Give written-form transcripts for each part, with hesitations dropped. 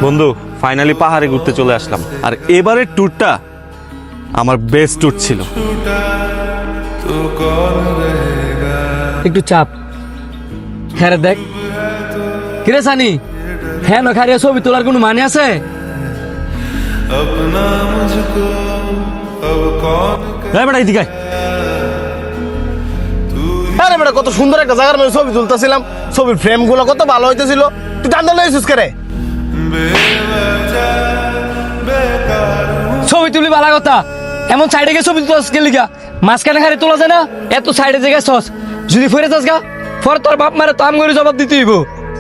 বন্ধু ফাইনালি পাহাড়ে ঘুরতে চলে আসলাম, আর এবারের ট্যুরটা আমার বেস্ট ট্যুর ছিল। একটু চাপ। হ্যাঁ রে দেখ কিরে সানি, হ্যাঁ না খারিয়া ছবি তোলার কোনো মানে আছে? বেটা এদিকে আয়। আরে বেটা কত সুন্দর একটা জায়গার মধ্যে ছবি তুলতেছিলাম, ছবির ফ্রেম গুলো কত ভালো হইতেছিল, তুই টান্দা লইছিস করে? ছবি তুলি ভালো কথা, এমন সাইডে গিয়ে ছবি তুলতে গেলি গা, মাঝখানে খালি তোলা যায় না? এত সাইডে জায়গায় সস যদি ফিরে যাস গা, পরে তোর বাপ মারে তো আম করে জবাব দিতে হইব।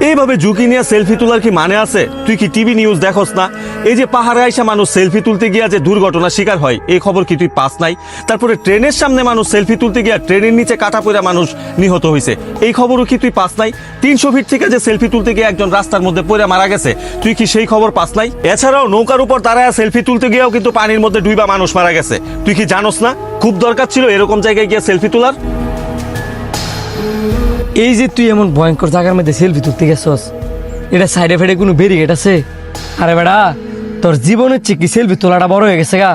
এইভাবে ঝুঁকি নিয়ে সেলফি তোলার কি মানে আছে? তুই কি টিভি নিউজ দেখোস না? এই যে পাহাড়ে আইসা মানুষ সেলফি তুলতে গিয়া যে দুর্ঘটনার শিকার হয়, এই খবর কি তুই পাস নাই? তারপরে ট্রেনের সামনে মানুষ সেলফি তুলতে গিয়া ট্রেনের নিচে কাটা পড়া মানুষ নিহত হয়েছে, এই খবরও কি তুই পাস নাই? 300 ফিট থেকে যে সেলফি তুলতে গিয়ে একজন রাস্তার মধ্যে পড়ে মারা গেছে, তুই কি সেই খবর পাস নাই? এছাড়াও নৌকার উপর দাঁড়ায় সেলফি তুলতে গিয়েও কিন্তু পানির মধ্যে ডুইবা মানুষ মারা গেছে, তুই কি জানোস না? খুব দরকার ছিল এরকম জায়গায় গিয়ে সেলফি তোলার। এই যে তুই এমন ভয়ঙ্কর জায়গার মধ্যে সেলফি তুলতে গেছস, এটা সাইডে ফেডে কোনো ব্যারিকেড আছে? আরে বেড়া তোর জীবনের চেয়ে কি সেলফি তোলাটা বড় হয়ে গেছে গা?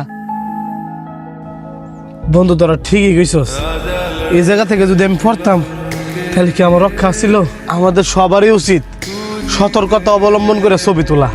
বন্ধু তোরা ঠিকই কইছস, এই জায়গা থেকে যদি আমি পড়তাম তাহলে কি আমার রক্ষা ছিল? আমাদের সবারই উচিত সতর্কতা অবলম্বন করে ছবি তোলা।